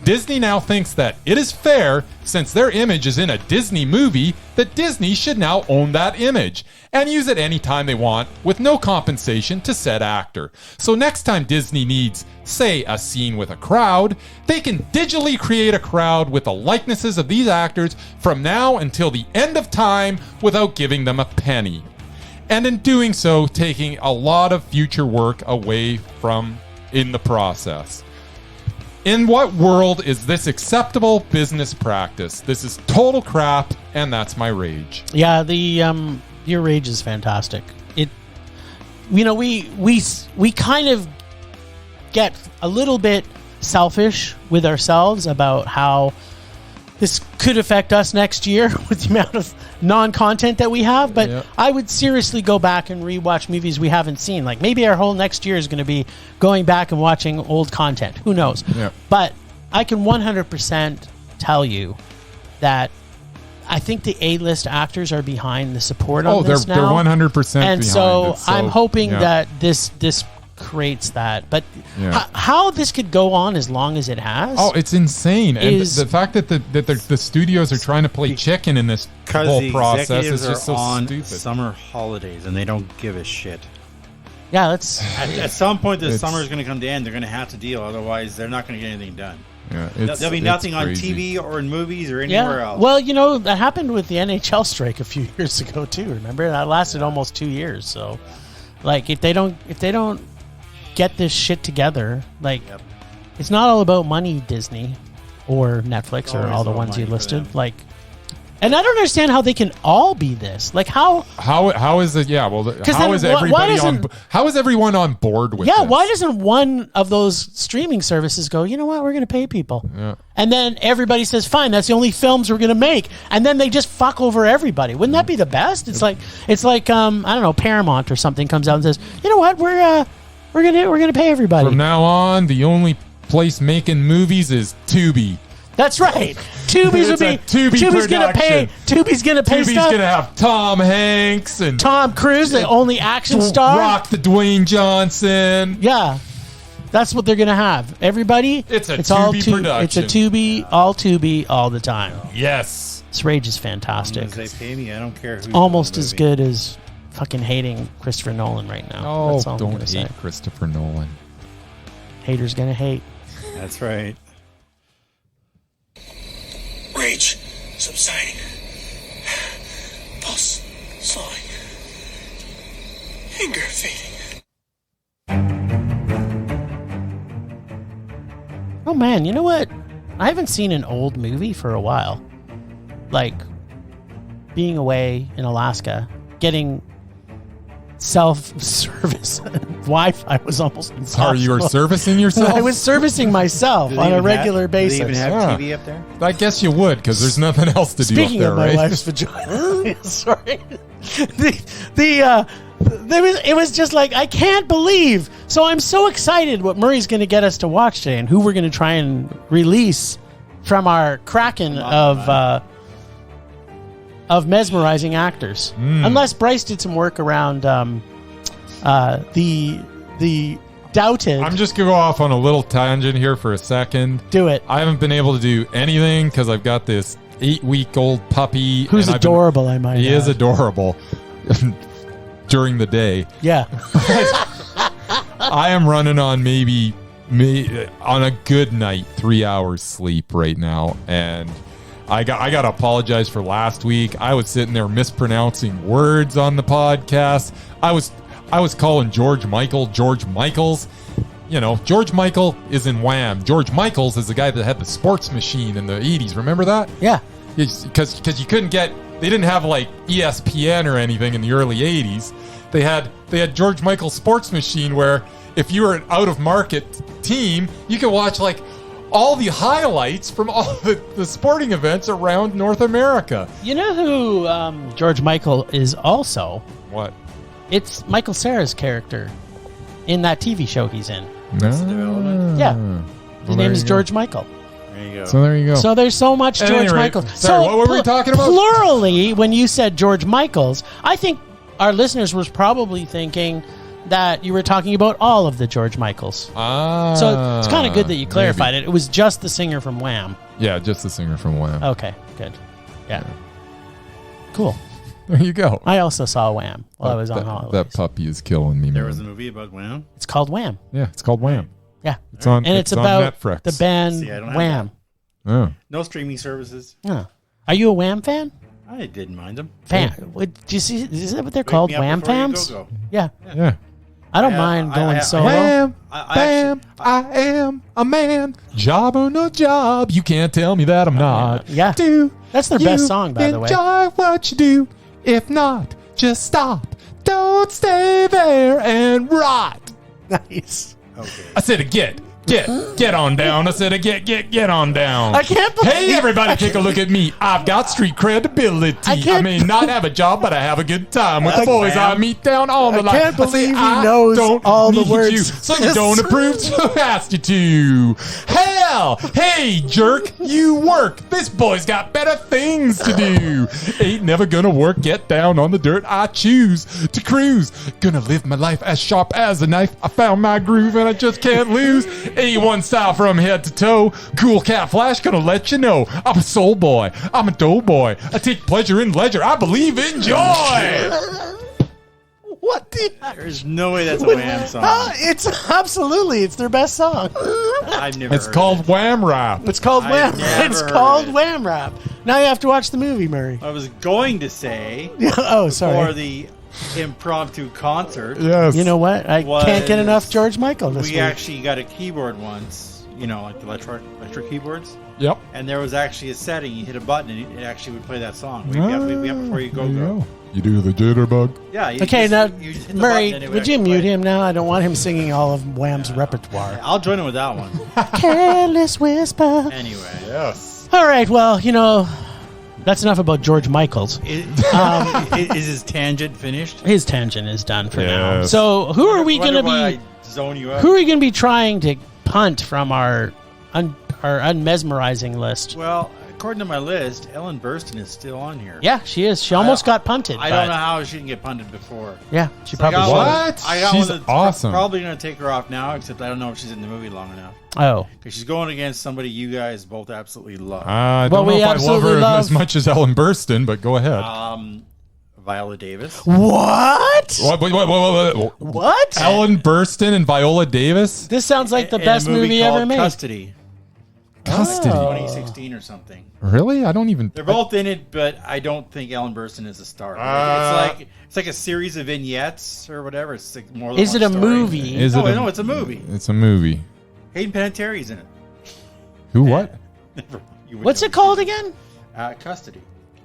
Disney now thinks that it is fair, since their image is in a Disney movie, that Disney should now own that image and use it anytime they want with no compensation to said actor. So next time Disney needs, say, a scene with a crowd, they can digitally create a crowd with the likenesses of these actors from now until the end of time without giving them a penny. And in doing so, taking a lot of future work away from in the process. In what world is this acceptable business practice? This is total crap, and that's my rage. Yeah, your rage is fantastic. We kind of get a little bit selfish with ourselves about how this could affect us next year with the amount of non-content that we have, but I would seriously go back and rewatch movies we haven't seen. Like, maybe our whole next year is going to be going back and watching old content. Who knows? Yeah. But I can 100% tell you that I think the A-list actors are behind the support on this now. They're 100% behind and so I'm hoping that this creates that, but how this could go on as long as it has? Oh, it's insane! And the fact that the studios are trying to play chicken in this whole process is just so stupid. Summer holidays, and they don't give a shit. Yeah, let's. At some point, the summer is going to come to end. They're going to have to deal, otherwise, they're not going to get anything done. Yeah, There'll be nothing on crazy. TV or in movies or anywhere else. Well, that happened with the NHL strike a few years ago too. Remember that lasted almost 2 years. So, like, if they don't get this shit together, like, it's not all about money, Disney or Netflix or all the ones you listed. Like, and I don't understand how they can all be this. Like, how is it? Yeah, well, how is everybody how is everyone on board with? Yeah, this? why doesn't one of those streaming services go, you know what, we're going to pay people, and then everybody says, fine, that's the only films we're going to make, and then they just fuck over everybody? Wouldn't that be the best? It's like I don't know, Paramount or something comes out and says, you know what, we're gonna pay everybody from now on. The only place making movies is Tubi. That's right. Tubi's gonna pay. Tubi's gonna pay Tubi's stuff. gonna have Tom Hanks and Tom Cruise, the only action star. Rock the Dwayne Johnson. Yeah, that's what they're gonna have. Everybody. It's Tubi all production. It's a Tubi, all the time. Yes. This Rage is fantastic. As long as they pay me, I don't care who's Almost in the as movie. good as fucking hating Christopher Nolan right now. Oh, That's all I'm don't gonna hate say. Christopher Nolan. Haters gonna hate. That's right. Rage subsiding. Pulse slowing. Anger fading. Oh man, you know what? I haven't seen an old movie for a while. Like being away in Alaska, getting self-service Wi-Fi was almost impossible. Sorry, you were servicing yourself? I was servicing myself Do they on a even regular have- basis. Do they even have Yeah. TV up there? I guess you would, because there's nothing else to do Speaking up there, of my right? wife's vagina, sorry. It was just like, I can't believe. So I'm so excited what Murray's going to get us to watch today and who we're going to try and release from our kraken of mesmerizing actors. Unless Bryce did some work around the doubted. I'm just going to go off on a little tangent here for a second. Do it. I haven't been able to do anything because I've got this 8-week-old puppy. Who's and adorable, I might He add. is adorable during the day. Yeah. I am running on maybe on a good night 3 hours sleep right now, and I got to apologize for last week. I was sitting there mispronouncing words on the podcast. I was calling George Michaels. You know, George Michael is in Wham. George Michaels is the guy that had the sports machine in the 80s. Remember that? Yeah. Because you couldn't get, they didn't have like ESPN or anything in the early 80s. They had George Michael's sports machine where if you were an out of market team, you could watch like all the highlights from all the sporting events around North America. You know who George Michael is also? What? It's Michael Cera's character in that TV show he's in. Arrested Development? Yeah. Well, His name is George Michael. There you go. So there you go. So there's so much At George any rate, Michael. sorry, what were we talking about? Plurally, when you said George Michaels, I think our listeners was probably thinking that you were talking about all of the George Michaels. So it's kind of good that you clarified it. It was just the singer from Wham. Yeah, just the singer from Wham. Okay, good. Yeah. Cool. There you go. I also saw Wham while I was on holidays. That puppy is killing me, There man. was a movie about Wham. It's called Wham. Yeah, it's called Wham. Yeah. It's on. And it's on about Netflix. the band See, I don't have Wham. Oh. No streaming services. Huh. Are you a Wham fan? I didn't mind them. Do you see? Is that what they're Wake called? me up Wham before you fams? go. Yeah. Yeah. I don't Yeah, mind I- going I- solo. Wham, I bam, I am a man. Job or no job, you can't tell me that I'm not. Yeah. Do That's their you best song, by the way. enjoy what you do? If not, just stop. Don't stay there and rot. Nice. Okay. I said, get on down. I said, get on down. I can't believe. Hey, everybody, take a look at me. I've got street credibility. I I can't- may not have a job, but I have a good time with the I boys I can't- meet down on the I line. can't say, believe he I knows don't all the need words. you, so you don't approve, so I asked you to. Hell, hey, jerk, you work. This boy's got better things to do. Ain't never gonna work, get down on the dirt. I choose to cruise. Gonna live my life as sharp as a knife. I found my groove and I just can't lose. A1 style from head to toe. Cool cat flash, gonna let you know. I'm a soul boy. I'm a dough boy. I take pleasure in leisure. I believe in joy. What the? There's no way that's a Wham song. It's absolutely. It's their best song. I've never It's heard called it. Wham Rap. It's called I've Wham. never It's heard called it. Wham Rap. Now you have to watch the movie, Murray. I was going to say Oh, for sorry. the impromptu concert, Yes. You know what? I can't get enough George Michael this we week. actually got a keyboard once, like the electric keyboards. Yep. And there was actually a setting. You hit a button and it actually would play that song. We have before you There you go. go. You do the jitterbug. Yeah. You Okay, just, now, you hit the Murray, button and it would you actually mute play. him now? I don't want him singing all of Wham's repertoire. I'll join him with that one. Careless whisper. Anyway. Yes. All right, well, that's enough about George Michael's. Is his tangent finished? His tangent is done for now. Yes. So who are we going to Wonder be? why I zone you out. Who are we going to be trying to punt from our unmesmerizing list? Well, according to my list, Ellen Burstyn is still on here. Yeah, she is. She almost got punted. I but- don't know how she didn't get punted before. Yeah, she So I probably got should. one- What? I got She's one that's awesome. Probably going to take her off now, except I don't know if she's in the movie long enough. Oh, Because she's going against somebody you guys both absolutely love. I Well, don't know we if I love absolutely her love- as much as Ellen Burstyn, but go ahead. Viola Davis. what? What? What? Ellen Burstyn and Viola Davis? This sounds like the In a best movie ever called made. Custody. Custody. Oh. 2016 or something. Really? I don't even. They're both in it, but I don't think Ellen Burstyn is a star. It's like a series of vignettes or whatever. It's like more than Is one it a story. movie? Is it? No, it's a movie. It's a movie. Hayden Panettiere's in it. Who? What? You would What's know. it called again? Custody.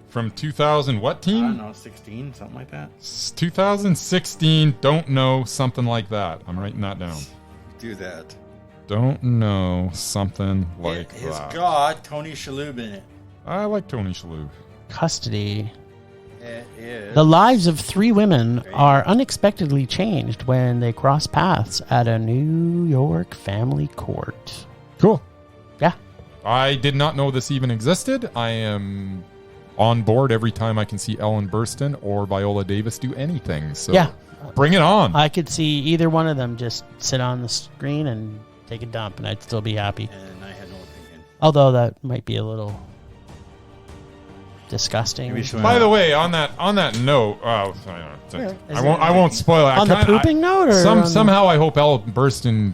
From 2000 what I team? don't know, 16, something like that. 2016. Don't know, something like that. I'm writing that down. Do that. Don't know, something like It's that. got Tony Shalhoub in it. I like Tony Shalhoub. Custody. It is. The lives of three women are unexpectedly changed when they cross paths at a New York family court. Cool. Yeah. I did not know this even existed. I am on board every time I can see Ellen Burstyn or Viola Davis do anything. So Yeah. bring it on. I could see either one of them just sit on the screen and take a dump, and I'd still be happy. And I had no opinion. Although that might be a little disgusting. Maybe she'll- By the way, on that note, I won't spoil it. On the pooping note, or on the- somehow I hope Ellen Burstyn.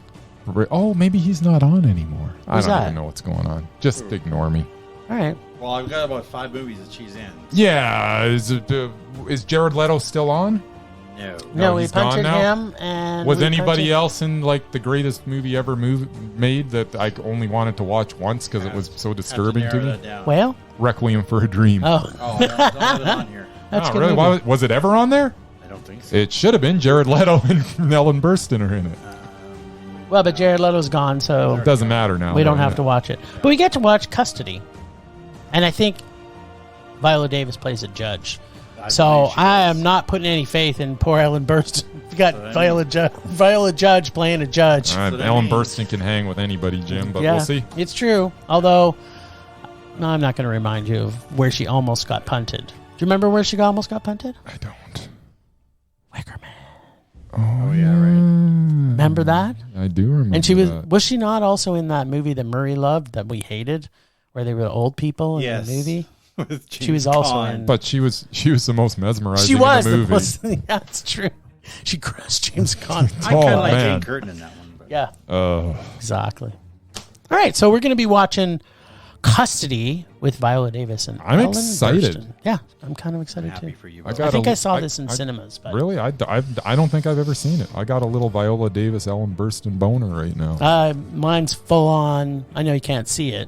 Oh, maybe he's not on anymore. Who's I don't that? even know what's going on. Just ignore me. All right. Well, I've got about 5 movies that she's in. Yeah, is Jared Leto still on? No. No, we he's gone punted now? him, and Was we anybody punted- else in like the greatest movie ever made that I only wanted to watch once because it was so disturbing to me? Well, Requiem for a Dream. oh, Oh, no, don't have it on here. that's Oh, good. really? movie. Was it ever on there? I don't think so. It should have been. Jared Leto and Ellen Burstyn are in it. Well, but Jared Leto's gone, so It doesn't matter now. we don't though, have yeah. to watch it. But we get to watch Custody, and I think Viola Davis plays a judge. So believe she I does. am not putting any faith in poor Ellen Burstyn. You got So Viola Judge playing a judge. All right, So that Ellen means- Burstyn can hang with anybody, Jim, but yeah, we'll see. it's true. Although, no, I'm not going to remind you of where she almost got punted. Do you remember where she almost got punted? I don't. Wickerman. Oh, yeah, right. Remember that? I do remember. And she that. was she not also in that movie that Murray loved that we hated, where they were old people in Yes. the movie? With She was James also Caan. in- But she was the most mesmerizing She was in the movie. that's true. She crushed James Conn. I kind Oh, of like man. Jane Curtin in that one. But Yeah, Oh, exactly. All right, so we're going to be watching Custody with Viola Davis and I'm Ellen excited. Burstyn. Yeah, I'm kind of excited I'm happy too. for you. I both. got I think a- I saw I- this in I- cinemas, but really? I don't think I've ever seen it. I got a little Viola Davis, Ellen Burstyn boner right now. mine's full on. I know you can't see it.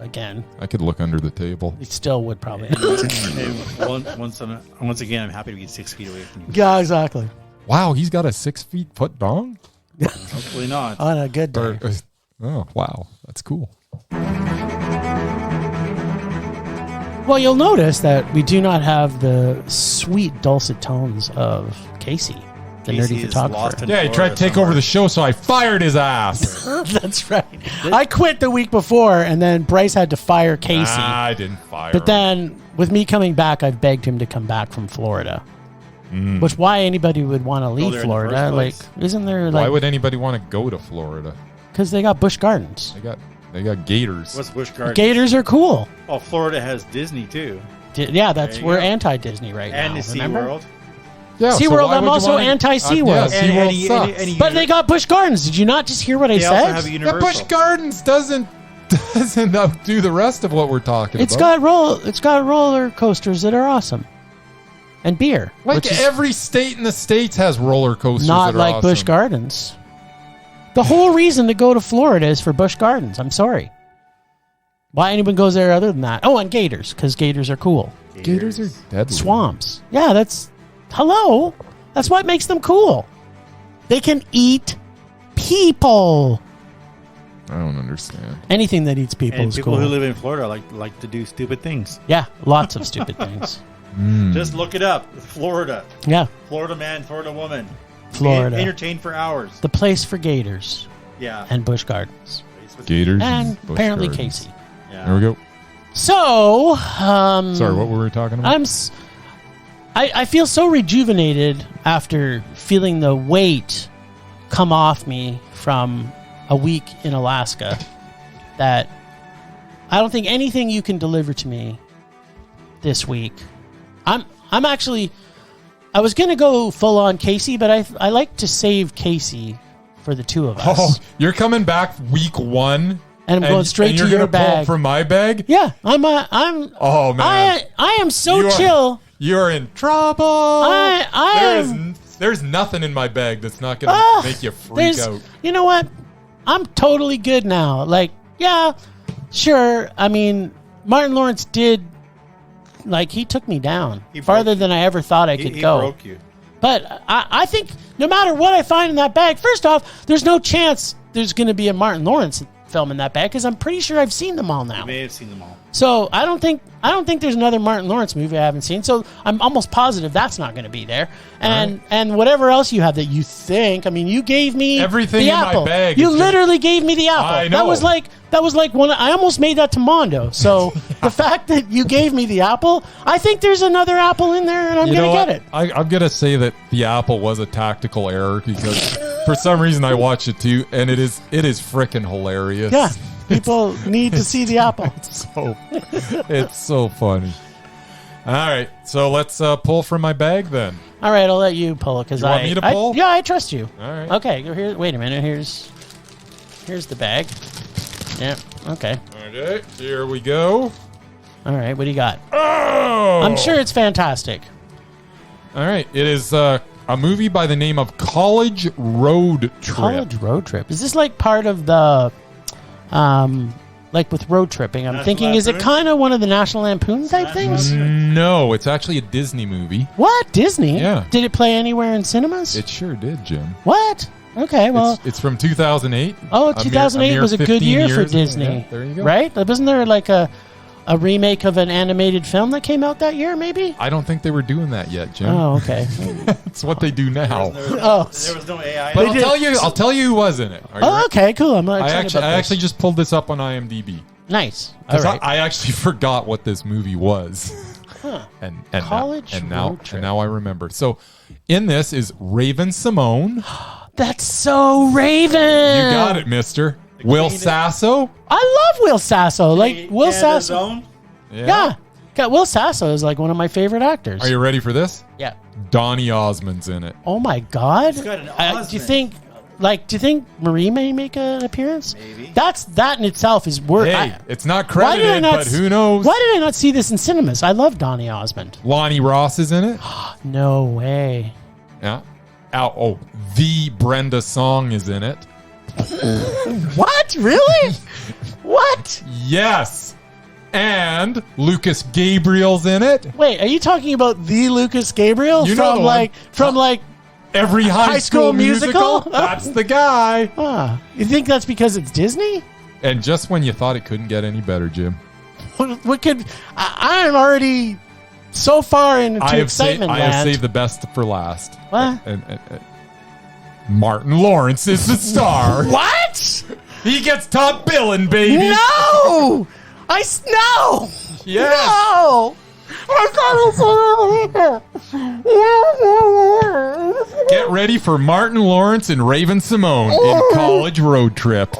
Again, I could look under the table. it still would probably. And once again, I'm happy to be 6 feet away from you. Yeah, exactly. Wow, he's got a 6 foot dong. Hopefully not. On a good day. Or, oh, wow, that's cool. Well, you'll notice that we do not have the sweet dulcet tones of Casey, the Casey nerdy is lost photographer. in Yeah, he tried Florida to take somewhere. over the show, so I fired his ass. That's right. I quit the week before, and then Bryce had to fire Casey. I didn't fire. But him. then, with me coming back, I've begged him to come back from Florida. Which why anybody would want to leave there in the Florida? first Like, place. isn't there why like would anybody want to go to Florida? because they got Busch Gardens? They got gators. What's Busch Gardens? Gators are cool. Oh, Florida has Disney too, Yeah, that's There you we're go. anti-Disney right and now. the Sea Remember? World. Yeah, so SeaWorld, why I'm would you also wanna- anti-SeaWorld. Yeah, And SeaWorld he- sucks. and he- But they got Busch Gardens. Did you not just hear what I They also said? have a Yeah, Universal. Busch Gardens doesn't do the rest of what we're talking It's about. got roller coasters that are awesome. And beer. Like which is every state in the States has roller coasters not that are like awesome. Busch Gardens. The whole reason to go to Florida is for Busch Gardens. I'm sorry. Why anyone goes there other than that? Oh, and gators, because gators are cool. Gators are deadly. Swamps. Yeah, hello. That's what makes them cool. They can eat people. I don't understand. Anything that eats people And is people cool. who live in Florida like to do stupid things. Yeah, lots of stupid things. Just look it up. Florida. Yeah, Florida man, Florida woman. Florida. Entertained for hours. the place for gators Yeah. and Busch Gardens. Gators And Busch apparently Gardens. Casey. Yeah. There we go. So, Sorry, what were we talking about? I feel so rejuvenated after feeling the weight come off me from a week in Alaska that I don't think anything you can deliver to me this week. I'm actually, I was going to go full on Casey, but I like to save Casey for the two of us. Oh, you're coming back week one, And I'm going straight and to you're your gonna pull bag. from my bag. Yeah, I'm Oh man, I am so You are- chill. you're in trouble. There's nothing in my bag that's not gonna make you freak out. You know what? I'm totally good now. Like, yeah, sure. I mean, Martin Lawrence did, like, he took me down He farther broke than I ever thought I could He go. broke you. But I think no matter what I find in that bag, first off, there's no chance there's going to be a Martin Lawrence film in that bag because I'm pretty sure I've seen them all now. You may have seen them all. So I don't think there's another Martin Lawrence movie I haven't seen. So I'm almost positive that's not going to be there. And whatever else you have that you think, I mean, you gave me Everything the in my apple. bag You is just- literally gave me the apple. I know. That was like one. I almost made that to Mondo. So the fact that you gave me the apple, I think there's another apple in there, and I'm You going know to what? get it. I'm gonna say that the apple was a tactical error because for some reason I watched it too, and it is freaking hilarious. Yeah, people need to see the apple. It's so funny. All right, so let's pull from my bag then. All right, I'll let you pull it because You want me to pull? yeah, I trust you. All right. Okay, wait a minute. Here's the bag. Yeah. Okay. Okay, here we go. All right. What do you got? Oh! I'm sure it's fantastic. All right, it is a movie by the name of College Road Trip. College road trip. Is this like part of the, like with road tripping? I'm National thinking, is it Lampoon? kind of one of the National Lampoon type things? No, it's actually a Disney movie. What Disney? Yeah. Did it play anywhere in cinemas? It sure did, Jim. What? Okay. Well. It's from 2008. Oh, A mere- 2008 a mere was a good 15 year for years ago. Disney. Yeah, there you go. Right? Wasn't there like a remake of an animated film that came out that year? Maybe. I don't think they were doing that yet, Jim. Oh, okay. It's what they do now. Oh. There was no AI. But They I'll tell you who was in it. Are you Oh, ready? okay. Cool. I'm I excited actually, about I this. actually just pulled this up on IMDb Nice. All because right. I actually forgot what this movie was. And College road trip. and now I remember. So, in this is Raven Simone. That's so Raven. You got it, Mister. Will Queen- Sasso. I love Will Sasso. Like Will Canada's Sasso. own? Yeah. God, Will Sasso is like one of my favorite actors. Are you ready for this? Yeah. Donny Osmond's in it. Oh my God. He's got an Do you Osmond. think Marie may make an appearance? Maybe. That in itself is worth. Hey, it's not why did I credited, not but who knows? Why did I not see this in cinemas? I love Donny Osmond. Lonnie Ross is in it. No way. Yeah. Oh, the Brenda Song is in it. What? Really? What? Yes. And Lucas Gabriel's in it. Wait, are you talking about the Lucas Gabriel You know from the one. like from like? Every high school musical. musical? That's the guy. You think that's because it's Disney? And just when you thought it couldn't get any better, Jim, What could I am already so far into I have excitement I have land. saved the best for last. What? And Martin Lawrence is the star. What? He gets top billing, baby. No! No! Yeah. No! Get ready for Martin Lawrence and Raven Simone in College Road Trip.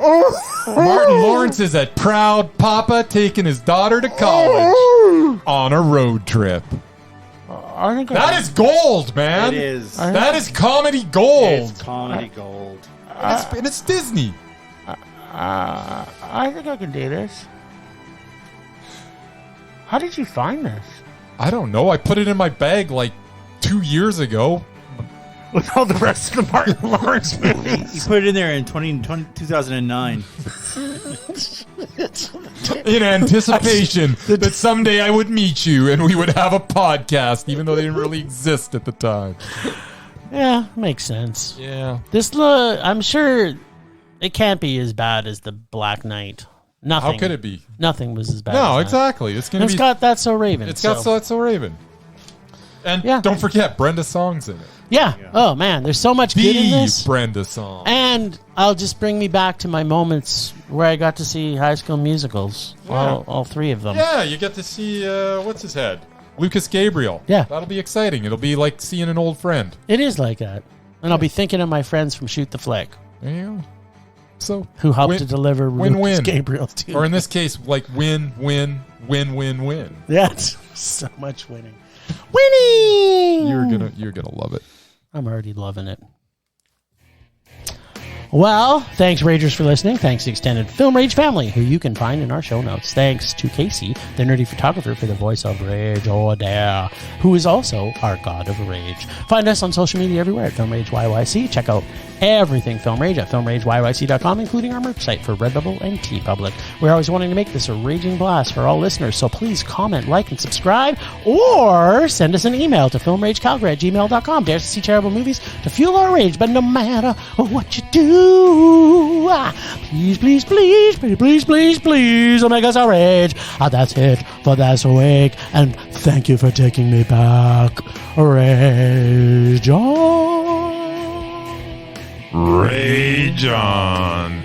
Martin Lawrence is a proud papa taking his daughter to college on a road trip. I think That is gold, man. It is. That is comedy gold. It's comedy gold. And it's Disney. I think I can do this. How did you find this? I don't know. I put it in my bag like 2 years ago. With all the rest of the Martin Lawrence You movies. put it in there in 2009. In anticipation that someday I would meet you and we would have a podcast, even though they didn't really exist at the time. Yeah, makes sense. Yeah. This, I'm sure it can't be as bad as the Black Knight. Nothing. How could it be? Nothing was as bad. No, as exactly. It's That. gonna And it's be. got That's So Raven. It's got That's So Raven. And Yeah. don't forget Brenda Song's in it. Yeah. Oh man, there's so much good in The this. Brenda Song. And I'll just bring me back to my moments where I got to see High School Musicals. Yeah. All three of them. Yeah, you get to see what's his head, Lucas Gabriel. Yeah. That'll be exciting. It'll be like seeing an old friend. It is like that. And I'll be thinking of my friends from Shoot the Flick, There you go. So who helped win- to deliver win-win. Lucas Gabriel too. Or in this case, like win. Yeah, it's so much winning. Winning. You're gonna love it. I'm already loving it. Well, thanks, Ragers, for listening. Thanks to the extended Film Rage family, who you can find in our show notes. Thanks to Casey, the nerdy photographer, for the voice of Rage O'Dare, who is also our god of rage. Find us on social media everywhere at Film Rage YYC. Check out everything Film Rage at filmrageyyc.com, including our merch site for Redbubble and TeePublic. We're always wanting to make this a raging blast for all listeners, so please comment, like, and subscribe, or send us an email to filmragecalgary@gmail.com. Dare to see terrible movies to fuel our rage, but no matter what you do, please, please, please, please, please, please, please, don't make us our rage. That's it for this week, and thank you for taking me back. Rage on. Rage on.